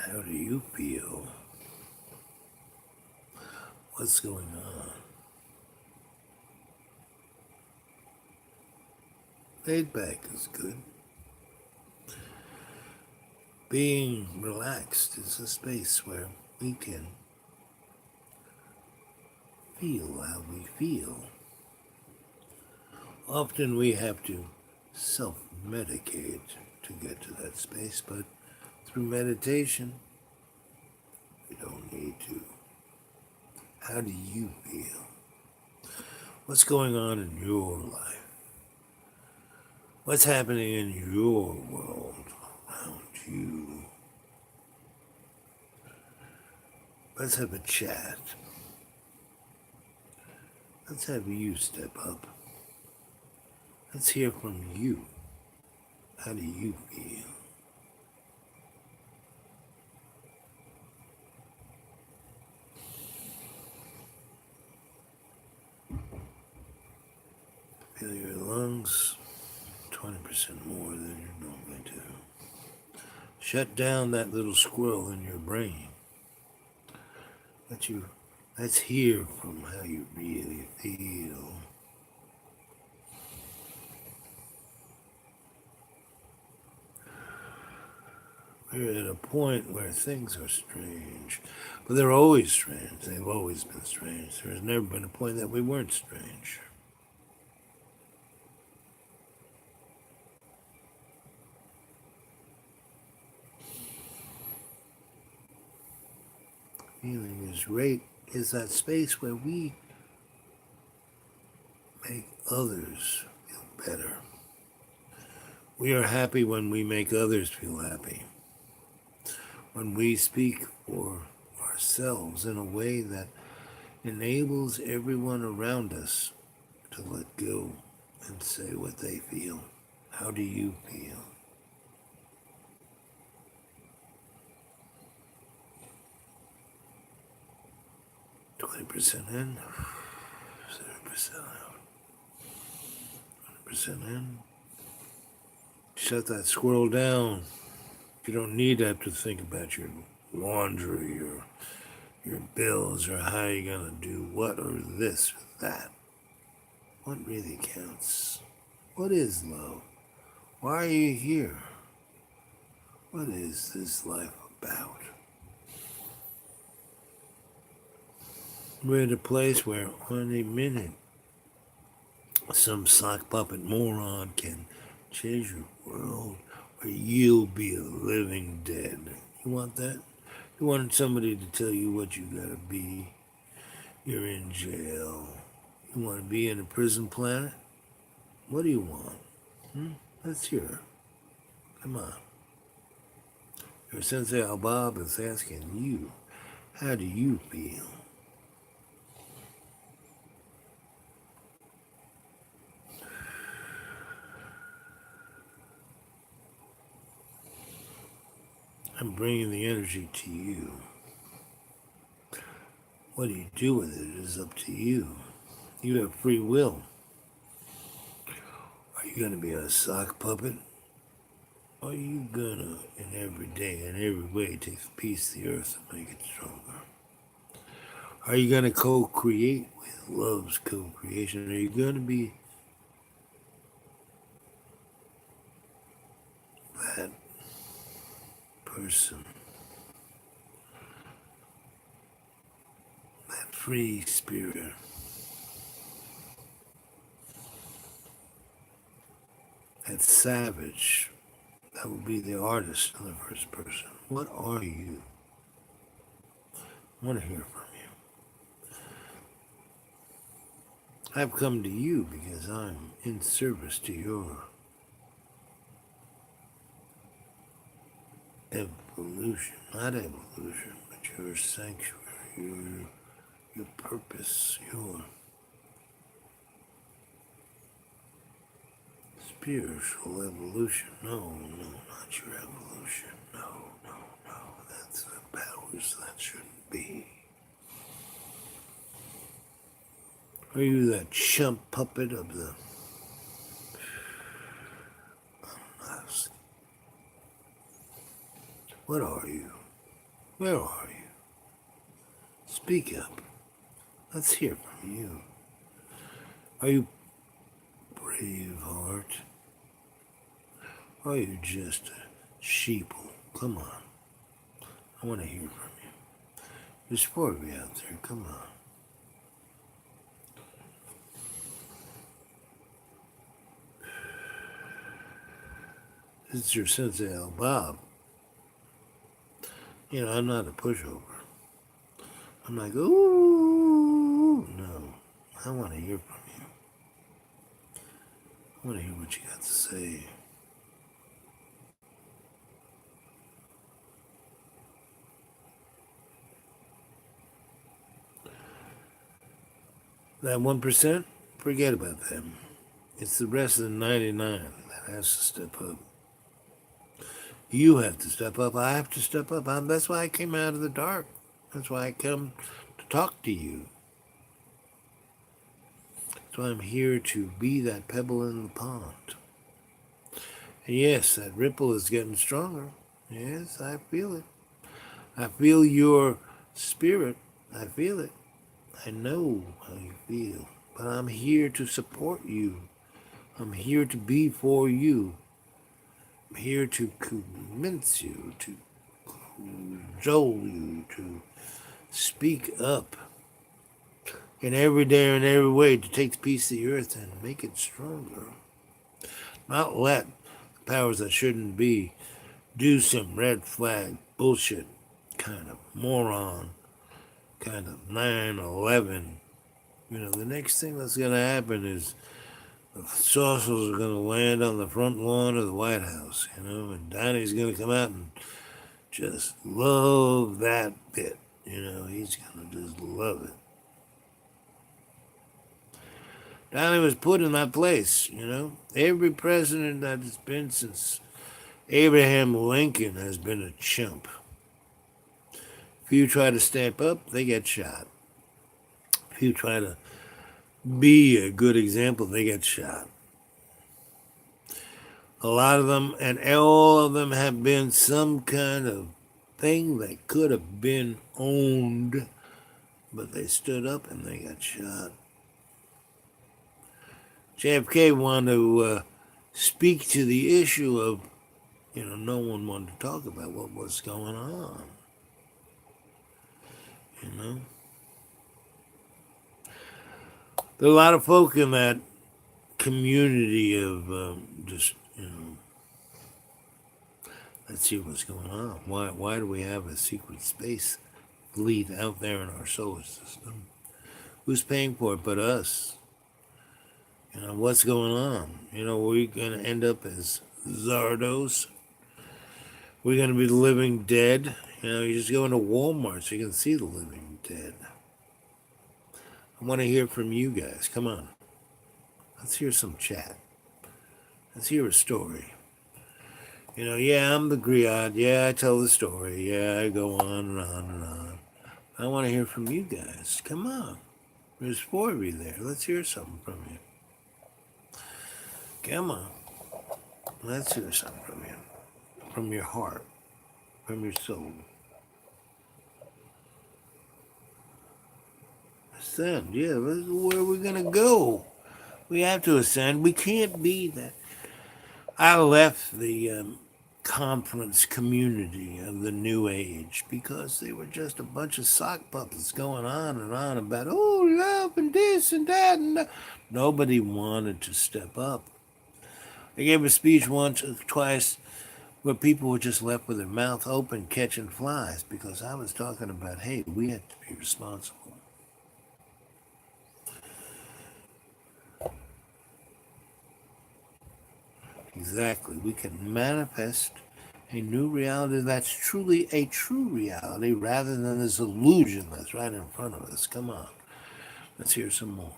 How do you feel? What's going on? Laid back is good. Being relaxed is a space where we can feel how we feel. Often we have to self-medicate to get to that space, but through meditation, we don't need to. How do you feel? What's going on in your life? What's happening in your world around you? Let's have a chat. Let's have you step up. Let's hear from you. How do you feel? Feel your lungs 20% more than you normally do. Shut down that little squirrel in your brain. Let's hear from how you really feel. We're at a point where things are strange, but they're always strange. They've always been strange. There's never been a point that we weren't strange. Feeling is great is that space where we make others feel better. We are happy when we make others feel happy. When we speak for ourselves in a way that enables everyone around us to let go and say what they feel. How do you feel? "20% in, 30% out, 100% in." Shut that squirrel down. You don't need to have to think about your laundry or your bills or how you're going to do what or this or that. What really counts? What is love? Why are you here? What is this life about? We're at a place where on a minute, some sock puppet moron can change your world, or you'll be a living dead. You want that? You want somebody to tell you what you gotta be? You're in jail. You want to be in a prison planet? What do you want? Let's hear it. Come on. Your Sensei Al-Bob is asking you, how do you feel? I'm bringing the energy to you. What do you do with it is up to you. You have free will. Are you going to be a sock puppet? Or are you going to, in every day, in every way, take a piece of the earth and make it stronger? Are you going to co-create with love's co-creation? Are you going to be that person, that free spirit, that savage, that will be the artist in the first person? What are you? I want to hear from you. I've come to you because I'm in service to your evolution, not evolution, but your sanctuary, your purpose, your spiritual evolution. No, not your evolution. No. That's the powers that shouldn't be. Are you that chump puppet of the mask? What are you? Where are you? Speak up. Let's hear from you. Are you brave heart? Or are you just a sheeple? Come on. I want to hear from you. There's 4 of you out there. Come on. This is your Sensei Al Bob. You know, I'm not a pushover. I'm like, ooh, no. I want to hear from you. I want to hear what you got to say. That 1%, forget about them. It's the rest of the 99 that has to step up. You have to step up. I have to step up. That's why I came out of the dark. That's why I come to talk to you. So I'm here to be that pebble in the pond. And yes, that ripple is getting stronger. Yes, I feel it. I feel your spirit. I feel it. I know how you feel. But I'm here to support you. I'm here to be for you. I'm here to convince you, to cajole you, to speak up in every day and every way to take the piece of the earth and make it stronger. Not let the powers that shouldn't be do some red flag bullshit kind of moron, kind of 9/11. You know, the next thing that's going to happen is the saucers are going to land on the front lawn of the White House, you know, and Donnie's going to come out and just love that bit. You know, he's going to just love it. Donnie was put in that place, you know. Every president that has been since Abraham Lincoln has been a chump. If you try to step up, they get shot. If you try to be a good example, they get shot. A lot of them, and all of them, have been some kind of thing that could have been owned, but they stood up and they got shot. JFK wanted to speak to the issue of, you know, no one wanted to talk about what was going on. You know? There are a lot of folk in that community of just, you know, let's see what's going on. Why do we have a secret space fleet out there in our solar system? Who's paying for it but us? You know, what's going on? You know, we're going to end up as Zardos. We're going to be the living dead. You know, you just go into Walmart so you can see the living dead. I want to hear from you guys. Come on. Let's hear some chat. Let's hear a story. You know, yeah, I'm the griot. Yeah, I tell the story. Yeah, I go on and on and on. I want to hear from you guys. Come on. There's 4 of you there. Let's hear something from you. Come on. Let's hear something from you. From your heart. From your soul. Ascend. Yeah, that's where we're going to go. We have to ascend. We can't be that. I left the conference community of the New Age because they were just a bunch of sock puppets going on about, oh, love and this and that and that. Nobody wanted to step up. I gave a speech once or twice where people were just left with their mouth open catching flies because I was talking about, hey, we have to be responsible. Exactly. We can manifest a new reality that's truly a true reality rather than this illusion that's right in front of us. Come on. Let's hear some more.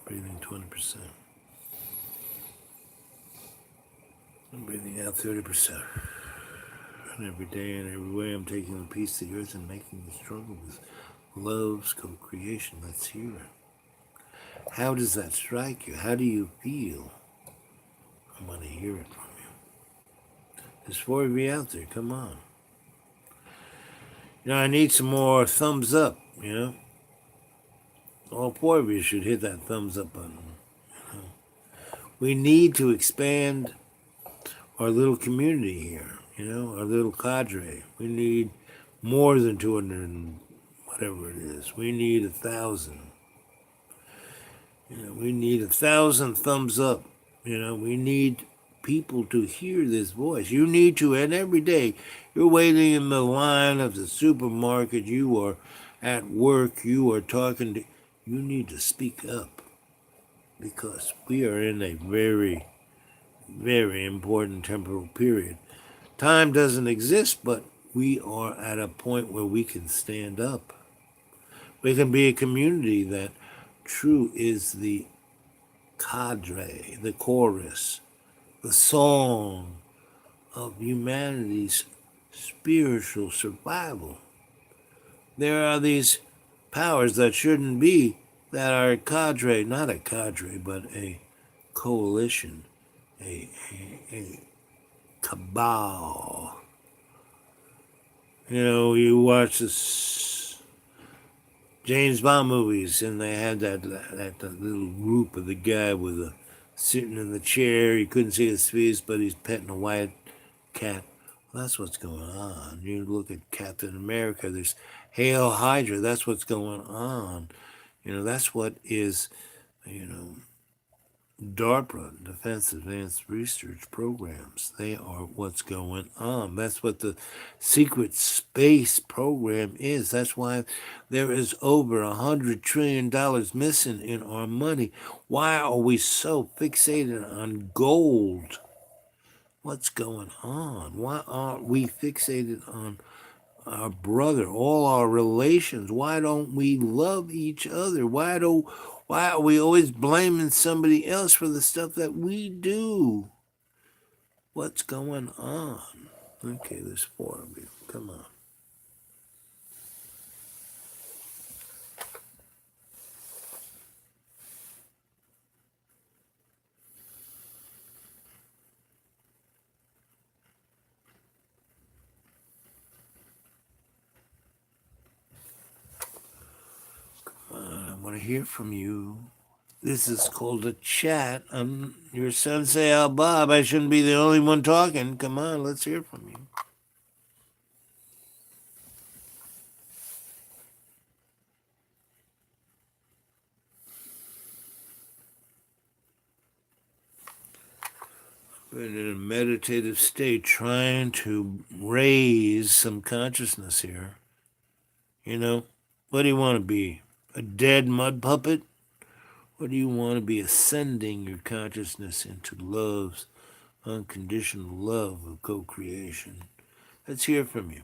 Breathing 20%. I'm breathing out 30%. And every day and every way I'm taking a piece of the earth and making the struggle with love's co-creation. Let's hear it. How does that strike you? How do you feel? I want to hear it from you. There's four of you out there. Come on. I need some more thumbs up. All four of you should hit that thumbs up button. We need to expand our little community here, our little cadre. We need more than 200 and whatever it is. We need 1,000. We need 1,000 thumbs up. We need people to hear this voice. You need to, and every day you're waiting in the line of the supermarket, you are at work, you are talking to, you need to speak up because we are in a very, very important temporal period. Time doesn't exist, but we are at a point where we can stand up. We can be a community that true is the cadre, the chorus, the song of humanity's spiritual survival. There are these powers that shouldn't be that are a cadre, not a cadre, but a coalition, a cabal. You watch this James Bond movies, and they had that little group of the guy with a sitting in the chair. You couldn't see his face, but he's petting a white cat. Well, that's what's going on. You look at Captain America. There's Hail Hydra. That's what's going on. That's what is, you know, DARPA, Defense Advanced Research Programs. They are what's going on. That's what the secret space program is. That's why there is over $100 trillion missing in our money. Why are we so fixated on gold? What's going on? Why aren't we fixated on our brother, all our relations? Why don't we love each other? Why are we always blaming somebody else for the stuff that we do? What's going on? Okay, there's four of you. Come on. I want to hear from you. This is called a chat. I'm your sensei, Al Bob. I shouldn't be the only one talking. Come on, let's hear from you. Been in a meditative state, trying to raise some consciousness here. What do you want to be? A dead mud puppet? Or do you want to be ascending your consciousness into love's unconditional love of co creation? Let's hear from you.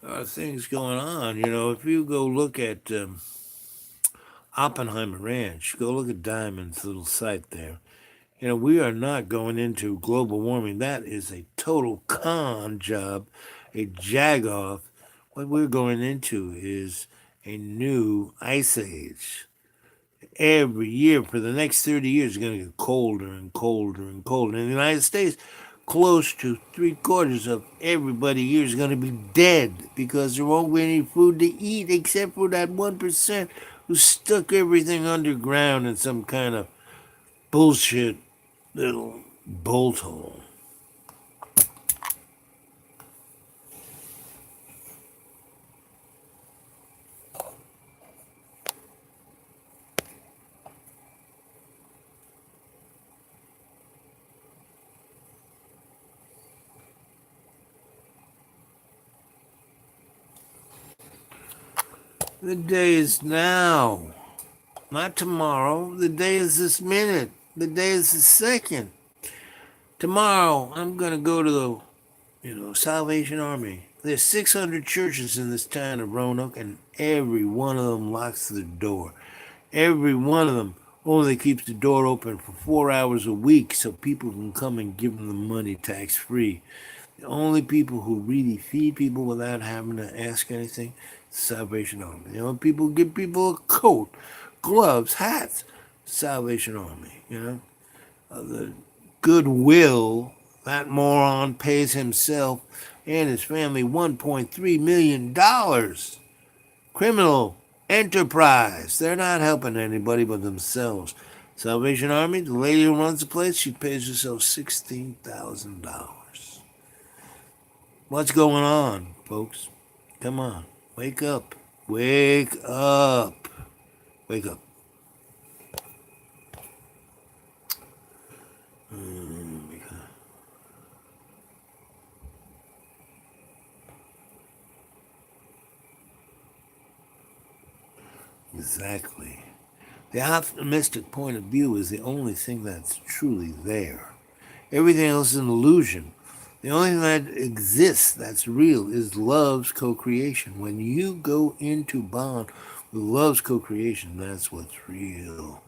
There are things going on. If you go look at Oppenheimer Ranch, go look at Diamond's little site there. We are not going into global warming. That is a total con job, a jagoff. What we're going into is a new ice age. Every year for the next 30 years, it's going to get colder and colder and colder. In the United States, close to 3/4 of everybody here is going to be dead because there won't be any food to eat except for that 1% who stuck everything underground in some kind of bullshit little bolt hole. The day is now, not tomorrow. The day is this minute. The day is the second. Tomorrow, I'm going to go to the Salvation Army. There's 600 churches in this town of Roanoke, and every one of them locks the door. Every one of them only keeps the door open for 4 hours a week so people can come and give them the money tax free. The only people who really feed people without having to ask anything is Salvation Army. The only people who give people a coat, gloves, hats, Salvation Army. The goodwill, that moron pays himself and his family $1.3 million. Criminal enterprise. They're not helping anybody but themselves. Salvation Army, the lady who runs the place, she pays herself $16,000. What's going on, folks? Come on, wake up. Wake up. Wake up. Exactly. The optimistic point of view is the only thing that's truly there. Everything else is an illusion. The only thing that exists that's real is love's co-creation. When you go into bond with love's co-creation, that's what's real.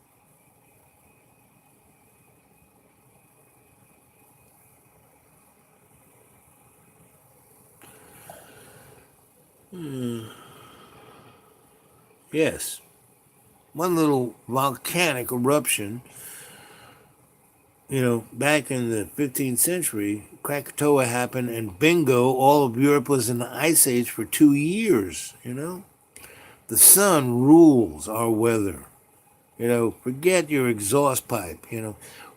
Yes. One little volcanic eruption, back in the 15th century, Krakatoa happened, and bingo, all of Europe was in the ice age for 2 years. The sun rules our weather. Forget your exhaust pipe.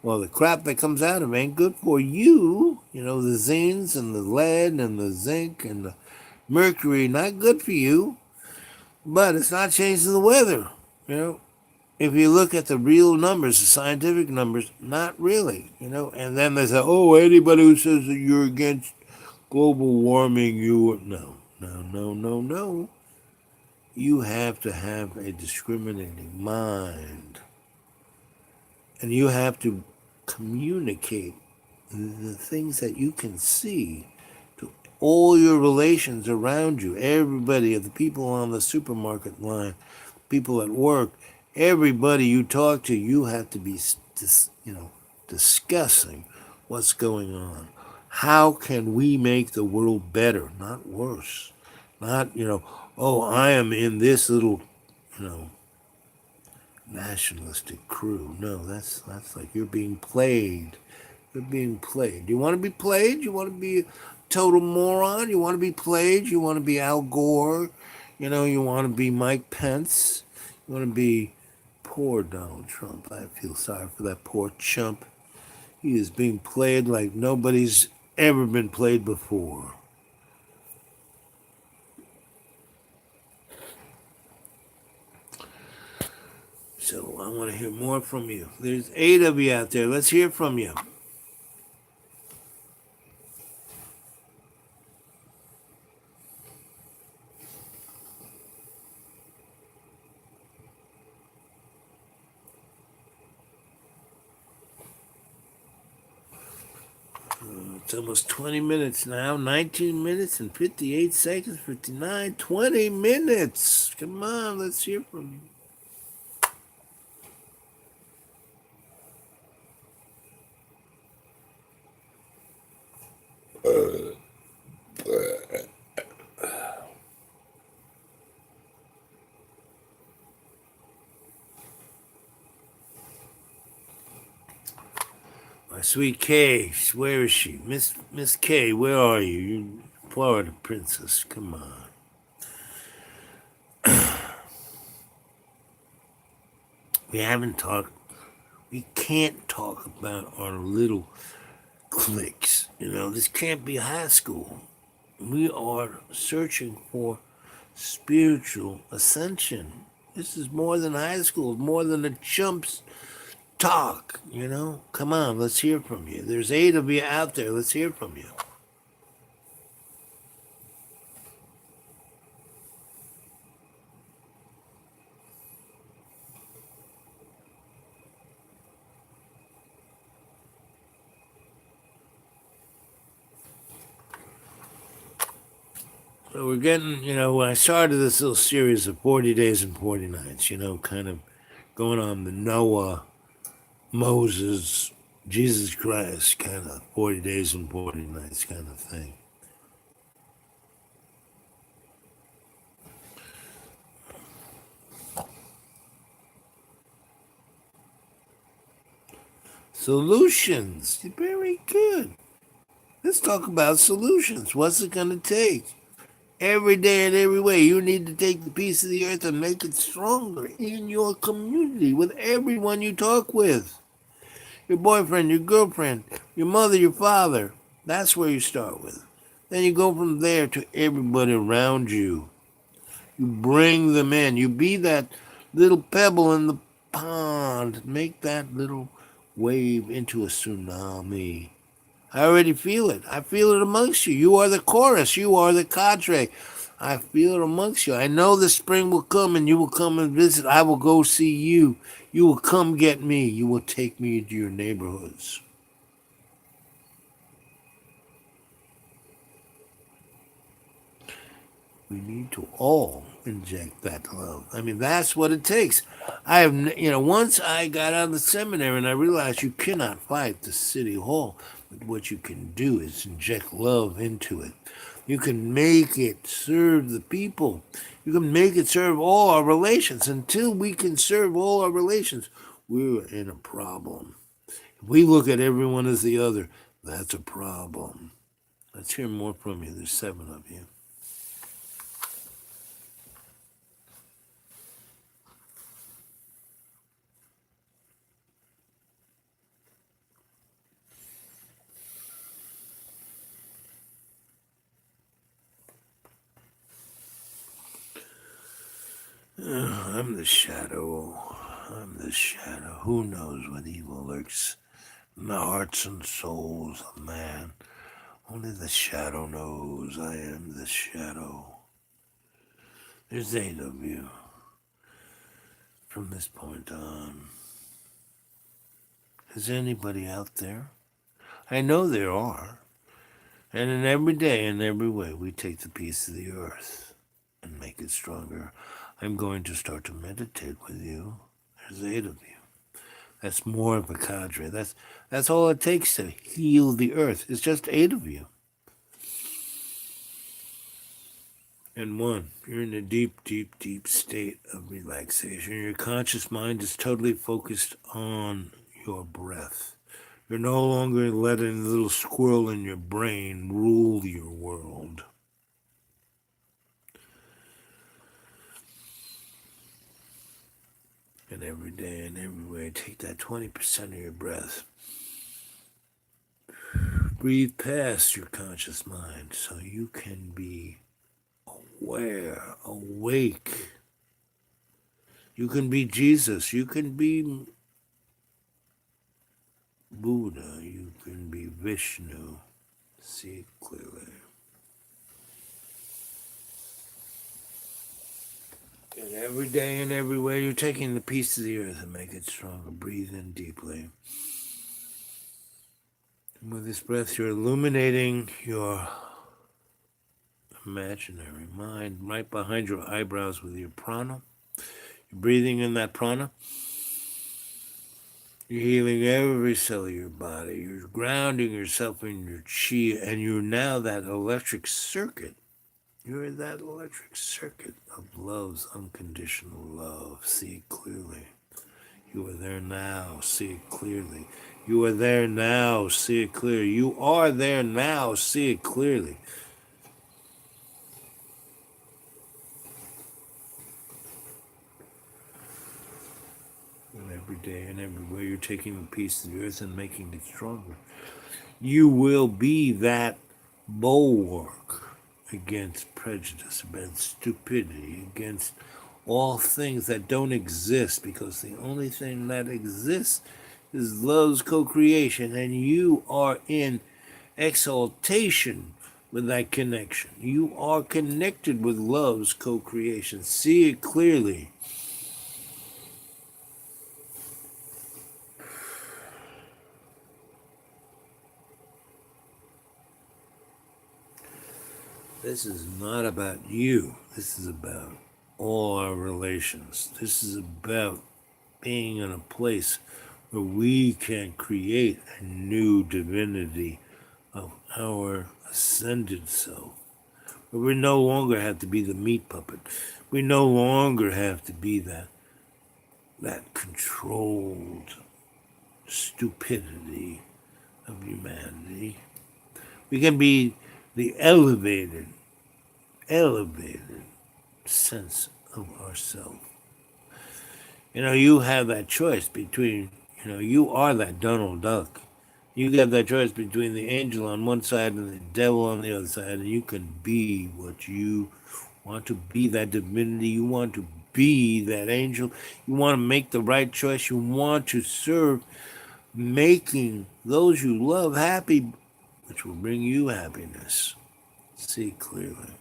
Well, the crap that comes out of it ain't good for you. The zines and the lead and the zinc and the mercury, not good for you. But it's not changing the weather. If you look at the real numbers, the scientific numbers, not really. And then they say, oh, anybody who says that you're against global warming, no, no, no, no, no. You have to have a discriminating mind. And you have to communicate the things that you can see to all your relations around you, everybody, the people on the supermarket line, people at work, everybody you talk to, you have to be, discussing what's going on. How can we make the world better, not worse? Not, oh, I am in this little, you know, nationalistic crew. No, that's like you're being played. You're being played. You want to be played? You want to be a total moron? You want to be played? You want to be Al Gore? You want to be Mike Pence? You want to be poor Donald Trump? I feel sorry for that poor chump. He is being played like nobody's ever been played before. So I want to hear more from you. There's 8 of you out there. Let's hear from you. It's almost 20 minutes now. 19 minutes and 58 seconds. 59. 20 minutes. Come on, let's hear from you. My sweet Kay, where is she? Miss Kay, where are you? You Florida princess. Come on. We haven't talked. We can't talk about our little cliques. This can't be high school. We are searching for spiritual ascension. This is more than high school, more than the chumps talk. Come on, let's hear from you. There's 8 of you out there. Let's hear from you. So we're getting, when I started this little series of 40 days and 40 nights, kind of going on the Noah, Moses, Jesus Christ kind of 40 days and 40 nights kind of thing. Solutions. Very good. Let's talk about solutions. What's it going to take? Every day and every way, you need to take the piece of the earth and make it stronger in your community with everyone you talk with. Your boyfriend, your girlfriend, your mother, your father. That's where you start with. Then you go from there to everybody around you. You bring them in. You be that little pebble in the pond. Make that little wave into a tsunami. I already feel it. I feel it amongst you. You are the chorus. You are the cadre. I feel it amongst you. I know the spring will come and you will come and visit. I will go see you. You will come get me. You will take me into your neighborhoods. We need to all inject that love. I mean, that's what it takes. Once I got out of the seminary and I realized you cannot fight the city hall, but what you can do is inject love into it. You can make it serve the people. You can make it serve all our relations. Until we can serve all our relations, we're in a problem. If we look at everyone as the other, that's a problem. Let's hear more from you. There's 7 of you. I'm the shadow. I'm the shadow. Who knows what evil lurks in the hearts and souls of man? Only the shadow knows. I am the shadow. There's 8 of you. From this point on, is anybody out there? I know there are. And in every day and every way, we take the piece of the earth and make it stronger. I'm going to start to meditate with you. There's 8 of you. That's more of a cadre. That's all it takes to heal the earth. It's just 8 of you. And 1, you're in a deep, deep, deep state of relaxation. Your conscious mind is totally focused on your breath. You're no longer letting the little squirrel in your brain rule your world. And every day and every way, take that 20% of your breath. Breathe past your conscious mind so you can be aware, awake. You can be Jesus. You can be Buddha. You can be Vishnu. See it clearly. And every day and every way, you're taking the piece of the earth and make it stronger. Breathe in deeply. And with this breath, you're illuminating your imaginary mind right behind your eyebrows with your prana. You're breathing in that prana. You're healing every cell of your body. You're grounding yourself in your chi, and you're now that electric circuit. You're in that electric circuit of love's unconditional love. See it clearly. You are there now. See it clearly. You are there now. See it clearly. You are there now. See it clearly. And every day and everywhere, you're taking a piece of the earth and making it stronger. You will be that bulwark against prejudice, against stupidity, against all things that don't exist, because the only thing that exists is love's co-creation, and you are in exaltation with that connection. You are connected with love's co-creation. See it clearly. This is not about you. This is about all our relations. This is about being in a place where we can create a new divinity of our ascended self. Where we no longer have to be the meat puppet. We no longer have to be that controlled stupidity of humanity. We can be the elevated sense of ourselves. You have that choice between, you are that Donald Duck. You have that choice between the angel on one side and the devil on the other side, and you can be what you want to be, that divinity. You want to be that angel. You want to make the right choice. You want to serve, making those you love happy, which will bring you happiness. See clearly.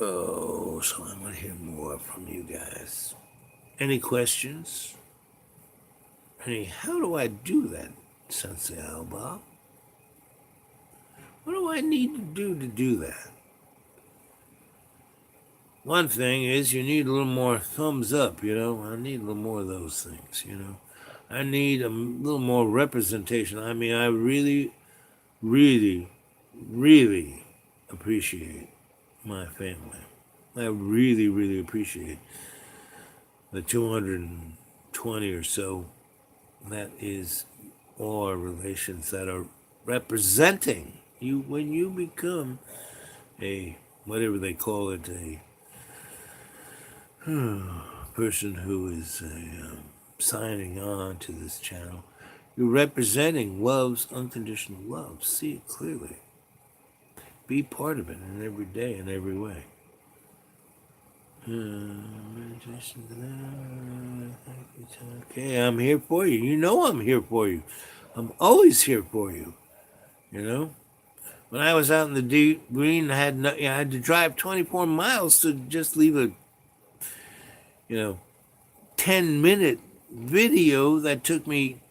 Oh, so I want to hear more from you guys. Any questions? How do I do that, Sensei Alba? What do I need to do that? One thing is you need a little more thumbs up, I need a little more of those things, I need a little more representation. I mean, I really, really, really appreciate my family. I really, really appreciate the 220 or so. That is all our relations that are representing you when you become a, whatever they call it, a person who is signing on to this channel. You're representing love's unconditional love. See it clearly. Be part of it in every day, in every way. Okay, I'm here for you. You know I'm here for you. I'm always here for you. When I was out in the deep green, I had to drive 24 miles to just leave a 10-minute video that took me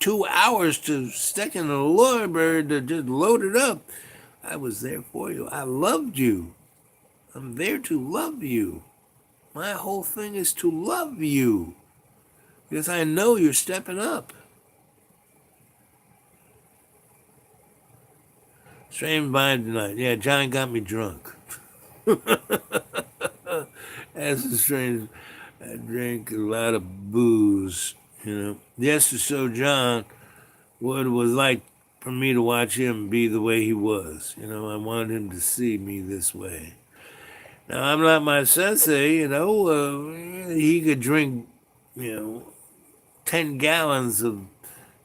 2 hours to stick in the library to just load it up. I was there for you. I loved you. I'm there to love you. My whole thing is to love you. Because I know you're stepping up. Strange mind tonight. Yeah, John got me drunk. That's a strange. I drank a lot of booze, Yes, to show John what it was like for me to watch him be the way he was. I wanted him to see me this way. Now, I'm not my sensei, he could drink, 10 gallons of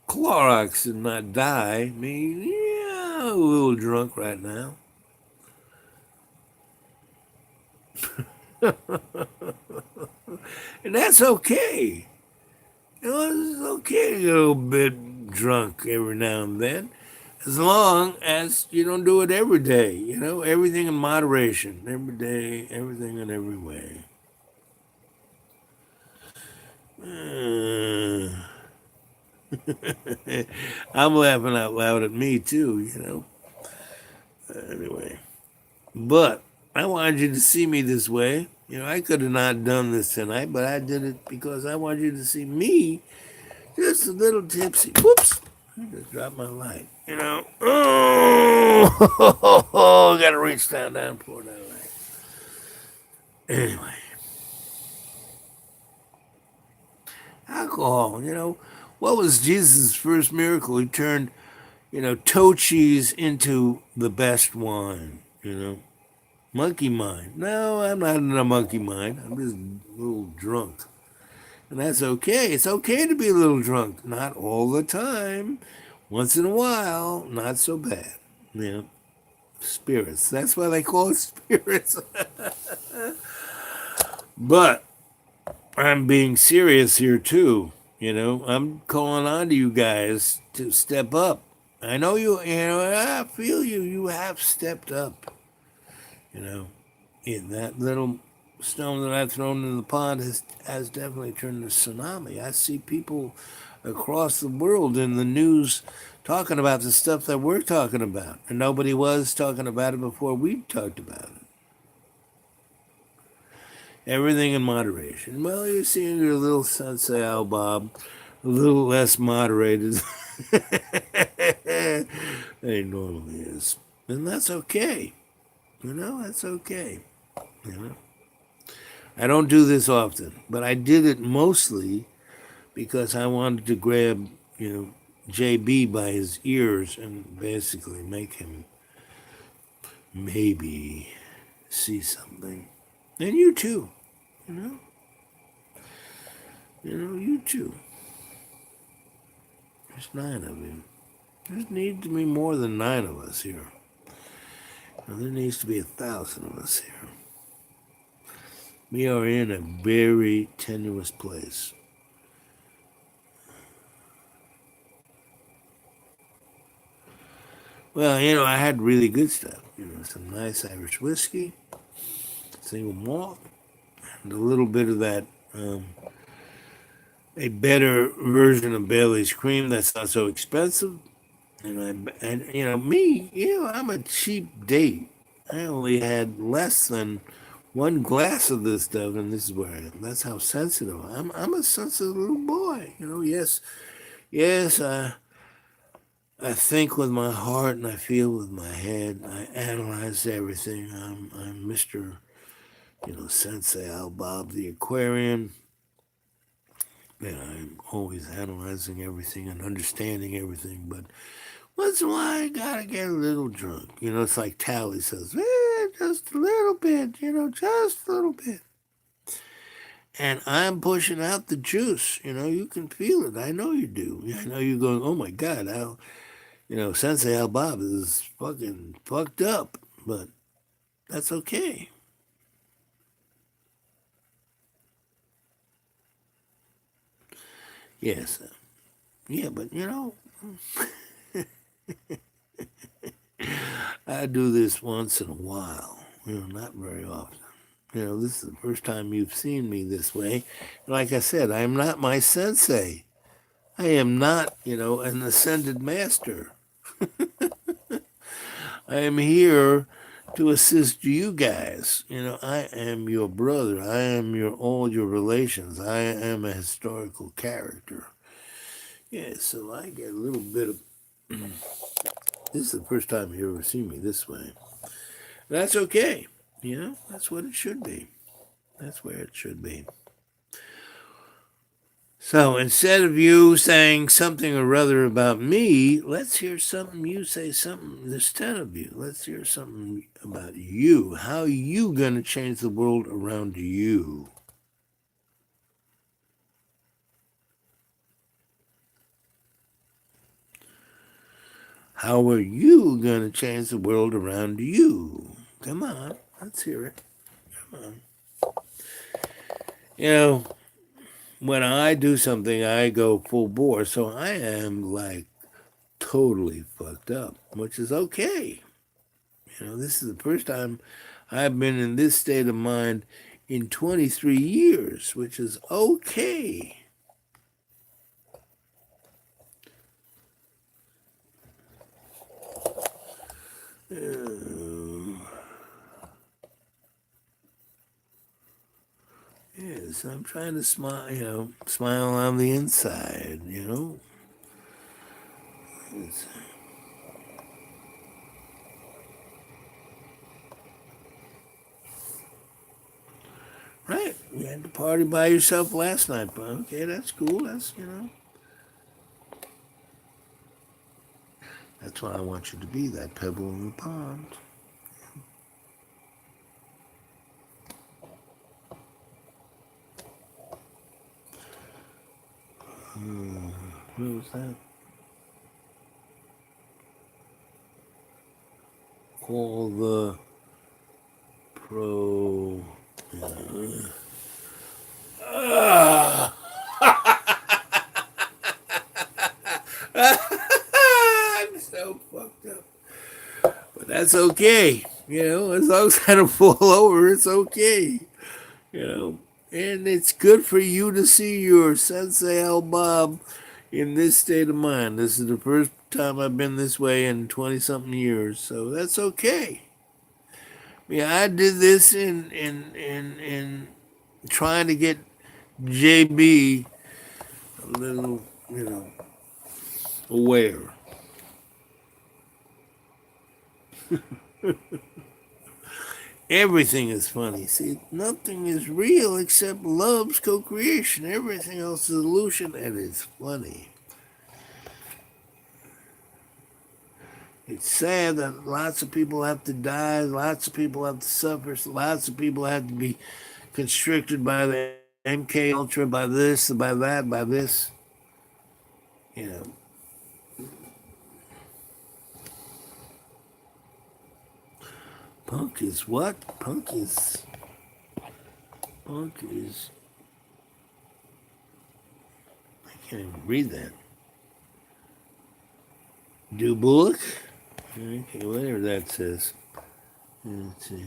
Clorox and not die. I mean, yeah, a little drunk right now. And that's okay. It's okay to get a little bit drunk every now and then, as long as you don't do it every day. Everything in moderation, every day, everything in every way. I'm laughing out loud at me too. Anyway, but I wanted you to see me this way. I could have not done this tonight, but I did it because I wanted you to see me just a little tipsy. Whoops. I just dropped my light. Oh, gotta reach down and pour that light. Anyway. Alcohol, what was Jesus' first miracle? He turned, toe cheese into the best wine, Monkey mind. No, I'm not in a monkey mind. I'm just a little drunk. And that's okay. It's okay to be a little drunk. Not all the time. Once in a while, not so bad. Spirits. That's why they call it spirits. But I'm being serious here too. I'm calling on to you guys to step up. I know I feel you. You have stepped up. In that little stone that I've thrown in the pond has definitely turned to tsunami. I see people across the world in the news talking about the stuff that we're talking about, and nobody was talking about it before we talked about it. Everything in moderation. Well, you're seeing your little Sensei Al Bob a little less moderated than he normally is. And that's okay. That's okay. You know, I don't do this often, but I did it mostly because I wanted to grab, JB by his ears and basically make him maybe see something. And you too, you know, you too. There's 9 of you. There needs to be more than 9 of us here. There needs to be 1,000 of us here. We are in a very tenuous place. Well, I had really good stuff. Some nice Irish whiskey, single malt, and a little bit of that, a better version of Bailey's cream that's not so expensive. Me, I'm a cheap date. I only had less than one glass of this stuff, and this is where I am. That's how sensitive I am. I'm a sensitive little boy. Yes, yes. I think with my heart and I feel with my head. I analyze everything. I'm Mr. Sensei Al Bob the Aquarian. I'm always analyzing everything and understanding everything, but once in a while I gotta get a little drunk. It's like Tally says, just a little bit, just a little bit. And I'm pushing out the juice. You can feel it. I know you do. I know you're going, oh my God, Sensei Al Bob is fucking fucked up. But that's okay. Yes. Yeah, but I do this once in a while. Not very often. This is the first time you've seen me this way. Like I said, I am not my sensei. I am not, an ascended master. I am here to assist you guys. I am your brother. I am all your relations. I am a historical character. Yeah, so I get a little bit of. This is the first time you ever see me this way. That's okay. That's what it should be. That's where it should be. So instead of you saying something or other about me, let's hear something you say something instead of you. Let's hear something about you. How you gonna change the world around you? How are you gonna change the world around you? Come on, let's hear it. Come on. When I do something, I go full bore. So I am like totally fucked up, which is okay. This is the first time I've been in this state of mind in 23 years, which is okay. Yes, I'm trying to smile, smile on the inside. It's, right, you had to party by yourself last night, but okay, that's cool. That's why I want you to be that pebble in the pond. What was that? Call the pro. I'm so fucked up. But that's okay. As long as I don't fall over, it's okay. you know. And it's good for you to see your Sensei Al Bob in this state of mind. This is the first time I've been this way in 20 something years, so that's okay. Yeah, I did this in trying to get JB a little, aware. Everything is funny. See, nothing is real except love's co-creation. Everything else is illusion, and it's funny. It's sad that lots of people have to die, lots of people have to suffer, lots of people have to be constricted by the MK Ultra, by this, by that, by this. You know, punk is what? Punk is. I can't even read that. Do Bullock? Okay, whatever that says. Let's see.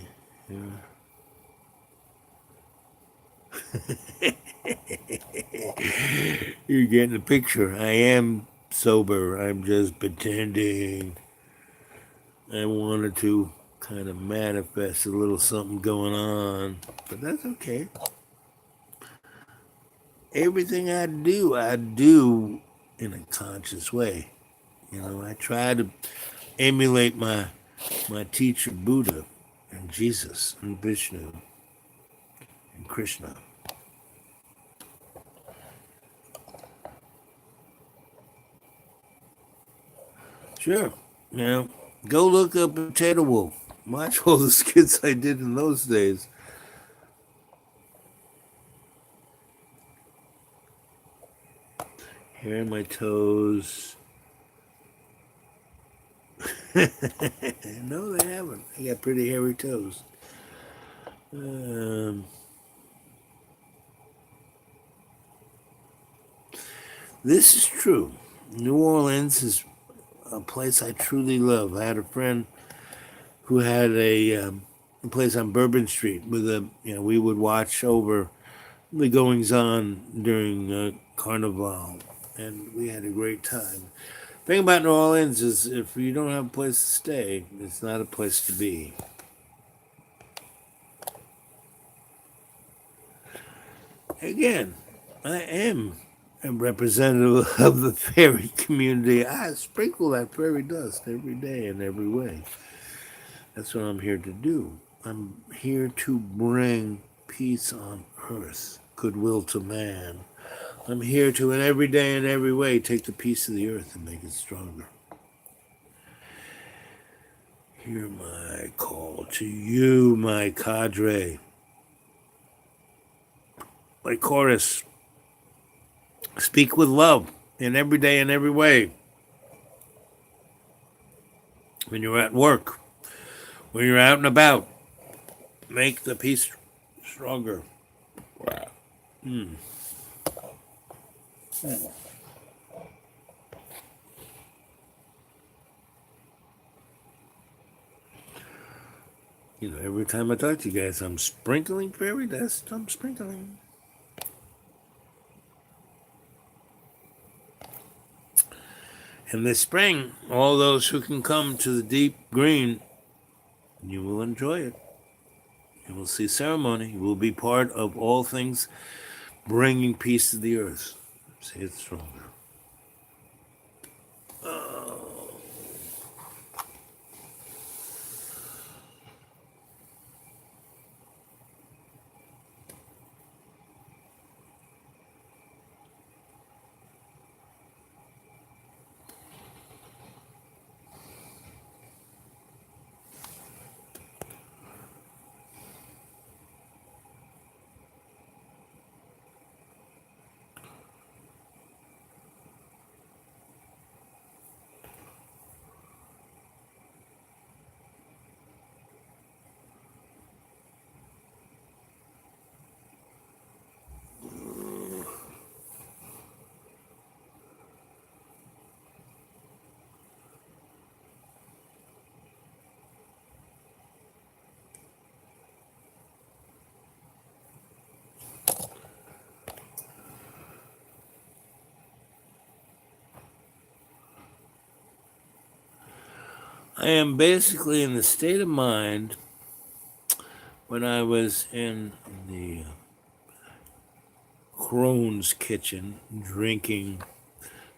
You're getting the picture. I am sober. I'm just pretending. I wanted to kind of manifest a little something going on, but that's okay. Everything I do in a conscious way. I try to emulate my teacher Buddha and Jesus and Vishnu and Krishna. Sure. Go look up Potato Wolf. Watch all the skits I did in those days. Hair in my toes. No, they haven't. I got pretty hairy toes. This is true. New Orleans is a place I truly love. I had a friend who had a place on Bourbon Street with we would watch over the goings on during Carnival, and we had a great time. The thing about New Orleans is if you don't have a place to stay, it's not a place to be. Again, I am a representative of the fairy community. I sprinkle that fairy dust every day in every way. That's what I'm here to do. I'm here to bring peace on earth, goodwill to man. I'm here to, in every day and every way, take the peace of the earth and make it stronger. Hear my call to you, my cadre. My chorus. Speak with love in every day and every way. When you're at work, when you're out and about, make the peace stronger. Mm. Every time I talk to you guys, I'm sprinkling fairy dust. I'm sprinkling. And this spring, all those who can come to the deep green, you will enjoy it. You will see ceremony. You will be part of all things bringing peace to the earth. See it stronger. I am basically in the state of mind when I was in the crone's kitchen drinking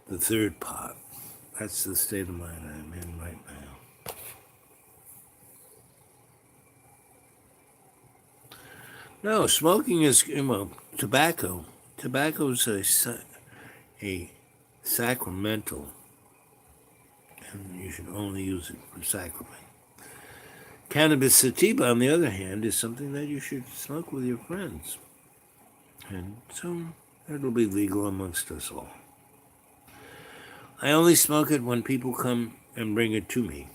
the third pot. That's the state of mind I'm in right now. No, smoking is, tobacco. Tobacco is a sacramental, and you should only use it for sacrament. Cannabis sativa, on the other hand, is something that you should smoke with your friends. And soon it'll be legal amongst us all. I only smoke it when people come and bring it to me,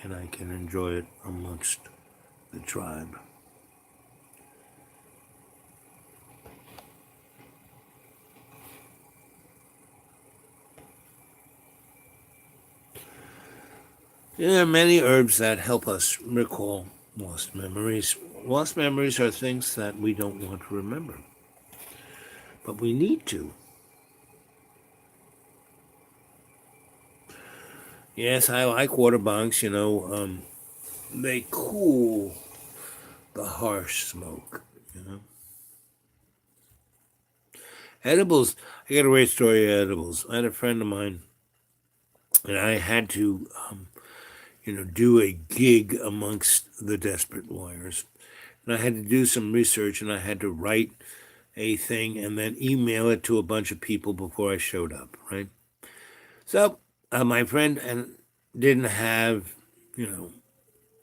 and I can enjoy it amongst the tribe. There are many herbs that help us recall lost memories. Lost memories are things that we don't want to remember, but we need to. Yes, I like water bongs, they cool the harsh smoke, you know. Edibles, I got a great story of edibles. I had a friend of mine, and I had to, do a gig amongst the desperate lawyers. And I had to do some research, and I had to write a thing and then email it to a bunch of people before I showed up, right? So my friend and didn't have,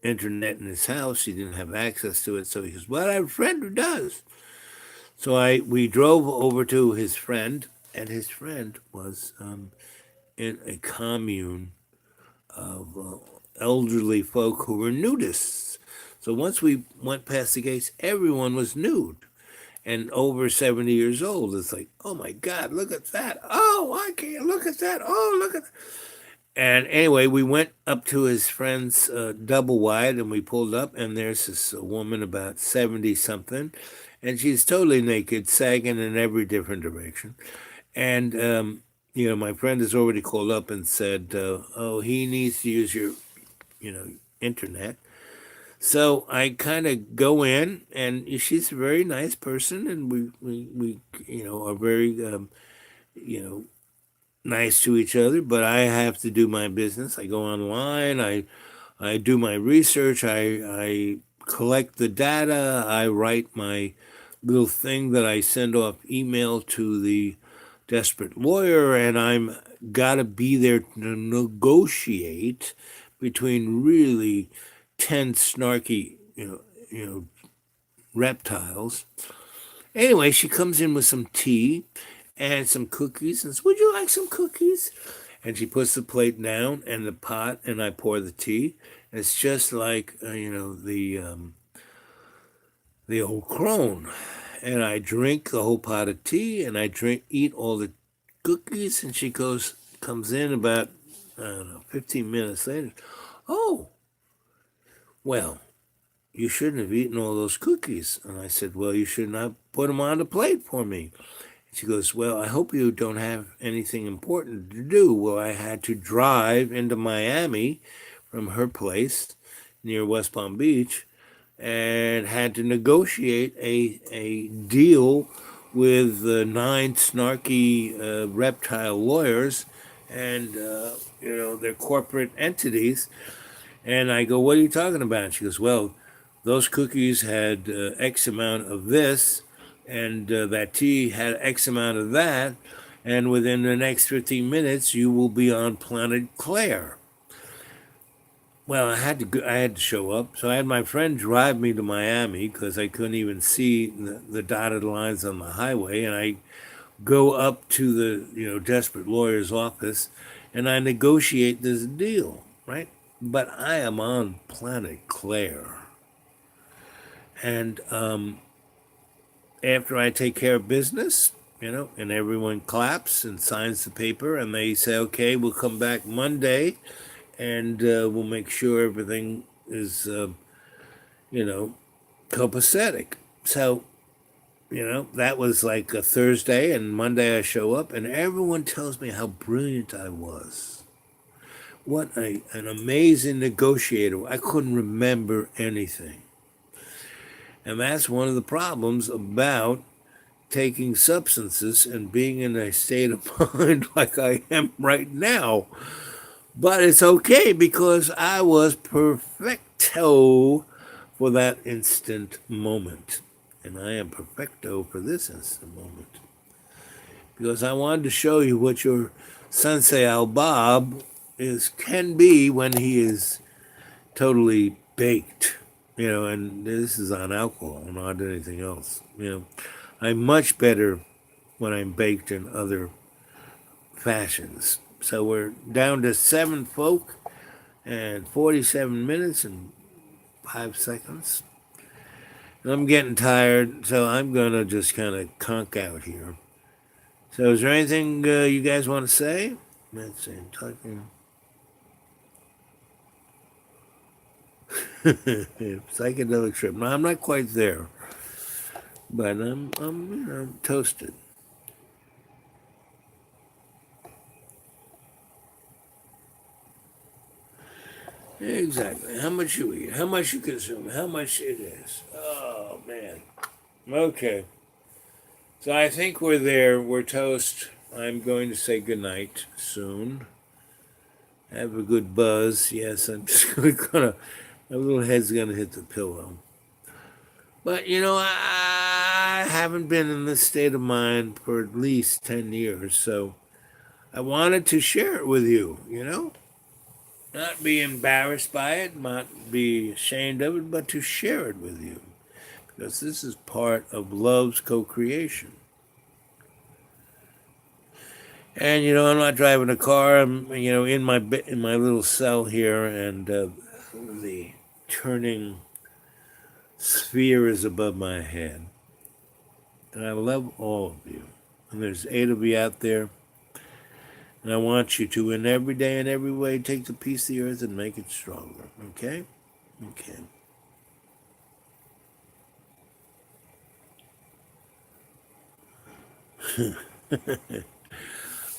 internet in his house. He didn't have access to it. So he goes, well, I have a friend who does. So we drove over to his friend, and his friend was in a commune of elderly folk who were nudists. So once we went past the gates, everyone was nude and over 70 years old. It's like, oh my God, look at that. Oh, I can't look at that. Oh, look at that. And anyway, we went up to his friend's double wide, and we pulled up, and there's this woman about 70 something, and she's totally naked, sagging in every different direction. And, my friend has already called up and said, oh, he needs to use your, internet. So I kind of go in, and she's a very nice person, and we are very, nice to each other, but I have to do my business. I go online, I do my research, I collect the data, I write my little thing that I send off email to the desperate lawyer, and I'm gotta be there to negotiate between really tense, snarky, reptiles. Anyway, she comes in with some tea and some cookies and says, would you like some cookies? And she puts the plate down and the pot, and I pour the tea. It's just like, the old crone. And I drink the whole pot of tea, and I eat all the cookies, and she comes in about, I don't know, 15 minutes later. Oh, well, you shouldn't have eaten all those cookies. And I said, well, you should not put them on the plate for me. She goes, well, I hope you don't have anything important to do. Well, I had to drive into Miami from her place near West Palm Beach and had to negotiate a deal with the 9 snarky reptile lawyers and, their corporate entities. And I go, what are you talking about? She goes, well, those cookies had X amount of this, and that tea had X amount of that, and within the next 15 minutes, you will be on planet Claire. Well, I had to show up, so I had my friend drive me to Miami because I couldn't even see the dotted lines on the highway, and I go up to the desperate lawyer's office, and I negotiate this deal, right? But I am on planet Claire. And after I take care of business, and everyone claps and signs the paper, and they say, okay, we'll come back Monday, and we'll make sure everything is, copacetic. So, that was like a Thursday, and Monday I show up, and everyone tells me how brilliant I was. an amazing negotiator. I couldn't remember anything. And that's one of the problems about taking substances and being in a state of mind like I am right now. But it's okay because I was perfecto for that instant moment. And I am perfecto for this instant moment. Because I wanted to show you what your Sensei Al Bob can be when he is totally baked. And this is on alcohol, not anything else. I'm much better when I'm baked in other fashions. So we're down to 7 folk and 47 minutes and 5 seconds. And I'm getting tired, so I'm going to just kind of conk out here. So is there anything you guys want to say? Let's see, talking. Psychedelic trip. No, I'm not quite there, but I'm toasted. Exactly. How much you eat, how much you consume, how much it is. Oh man. Okay. So I think we're there. We're toast. I'm going to say goodnight soon. Have a good buzz. Yes, I'm just gonna. My little head's gonna hit the pillow. But I haven't been in this state of mind for at least 10 years, so I wanted to share it with you. Not be embarrassed by it, not be ashamed of it, but to share it with you, because this is part of love's co-creation. And I'm not driving a car. I'm in my little cell here, and the turning sphere is above my head. And I love all of you. And there's 8 of you out there. And I want you to, in every day and every way, take the piece of the earth and make it stronger. Okay? Okay.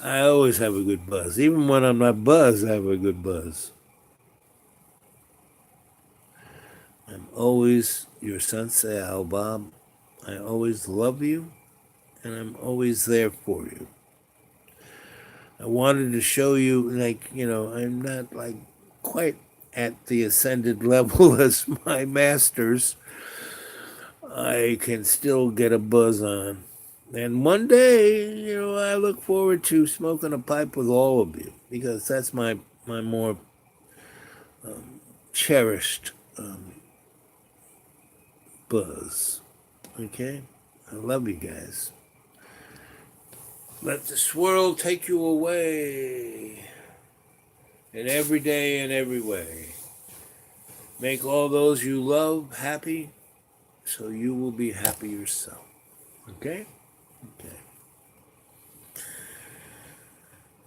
I always have a good buzz. Even when I'm not buzzed, I have a good buzz. I'm always your sensei, Al Bob. I always love you, and I'm always there for you. I wanted to show you, I'm not quite at the ascended level as my masters. I can still get a buzz on. And one day, I look forward to smoking a pipe with all of you, because that's my more cherished buzz. Okay? I love you guys. Let the swirl take you away in every day and every way. Make all those you love happy, so you will be happy yourself. Okay? Okay.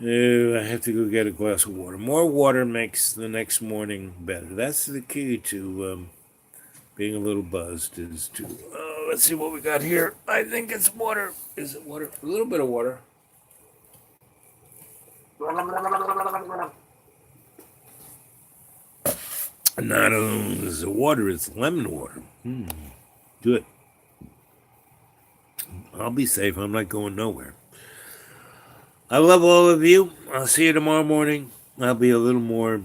I have to go get a glass of water. More water makes the next morning better. That's the key to being a little buzzed, is to... let's see what we got here. I think it's water. Is it water? A little bit of water. Not is it water, it's lemon water. Good. I'll be safe. I'm not going nowhere. I love all of you. I'll see you tomorrow morning. I'll be a little more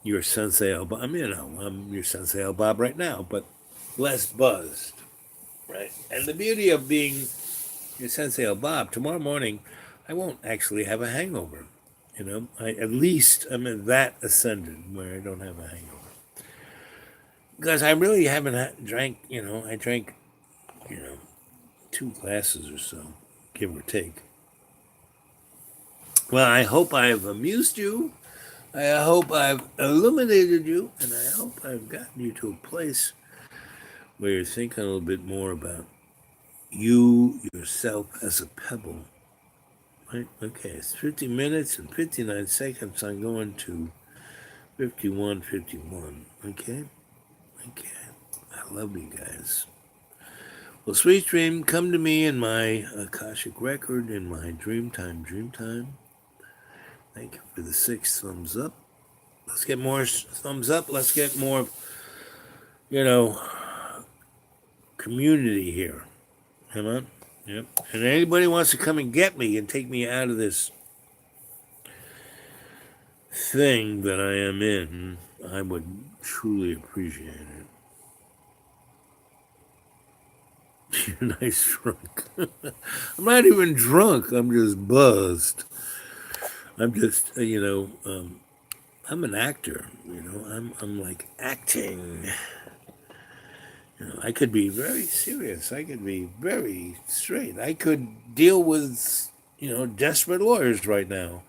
your Sensei Al Bob. I'm your Sensei Al Bob right now, but less buzzed, right? And the beauty of being your Sensei Al Bob, tomorrow morning, I won't actually have a hangover. At least I'm at that ascended where I don't have a hangover. Because I really haven't drank, I drank, 2 glasses or so, give or take. Well, I hope I've amused you. I hope I've illuminated you. And I hope I've gotten you to a place where you're thinking a little bit more about you, yourself, as a pebble. Right? Okay, it's 50 minutes and 59 seconds. I'm going to 51:51. Okay? Okay. I love you guys. Well, sweet dream, come to me in my Akashic record, in my dream time. Thank you for the 6 thumbs up. Let's get more thumbs up. Let's get more, you know, community here. Come on. Yep. And anybody wants to come and get me and take me out of this thing that I am in, I would truly appreciate it. You're nice drunk. I'm not even drunk. I'm just buzzed. I'm just, I'm an actor. I'm like acting. I could be very serious. I could be very straight. I could deal with, desperate lawyers right now.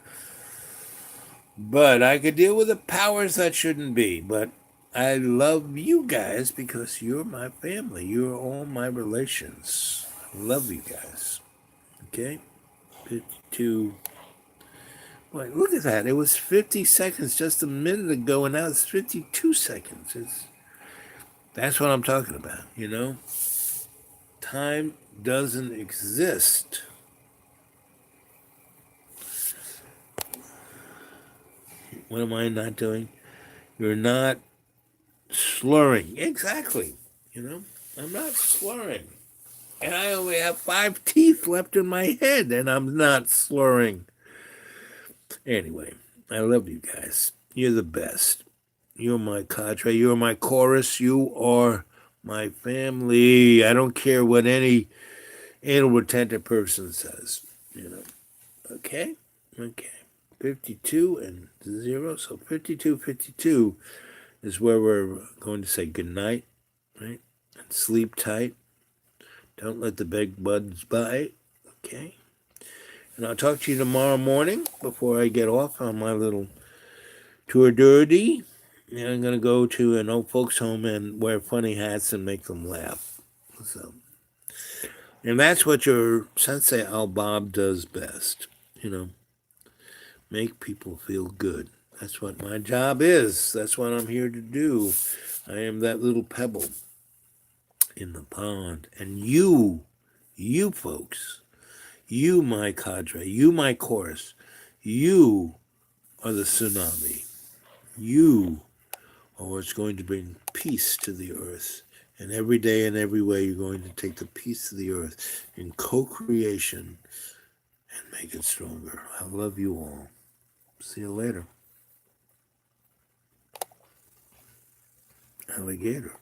But I could deal with the powers that shouldn't be. But I love you guys because you're my family. You're all my relations. I love you guys. Okay? 52. Boy, look at that. It was 50 seconds just a minute ago, and now it's 52 seconds. That's what I'm talking about. Time doesn't exist. What am I not doing? You're not slurring. Exactly. I'm not slurring. And I only have 5 teeth left in my head, and I'm not slurring. Anyway, I love you guys. You're the best. You're my cadre. You're my chorus. You are my family. I don't care what any anal retentive person says. Okay? Okay. 52 and 0. So 52, 52 is where we're going to say goodnight, right? And sleep tight. Don't let the bed bugs bite. Okay? And I'll talk to you tomorrow morning before I get off on my little tour dirty. And I'm going to go to an old folks home and wear funny hats and make them laugh. So, and that's what your Sensei Al Bob does best. Make people feel good. That's what my job is. That's what I'm here to do. I am that little pebble in the pond. And you folks, you my cadre, you my chorus, you are the tsunami. You are what's going to bring peace to the earth. And every day and every way you're going to take the peace of the earth in co-creation and make it stronger. I love you all. See you later. Alligator.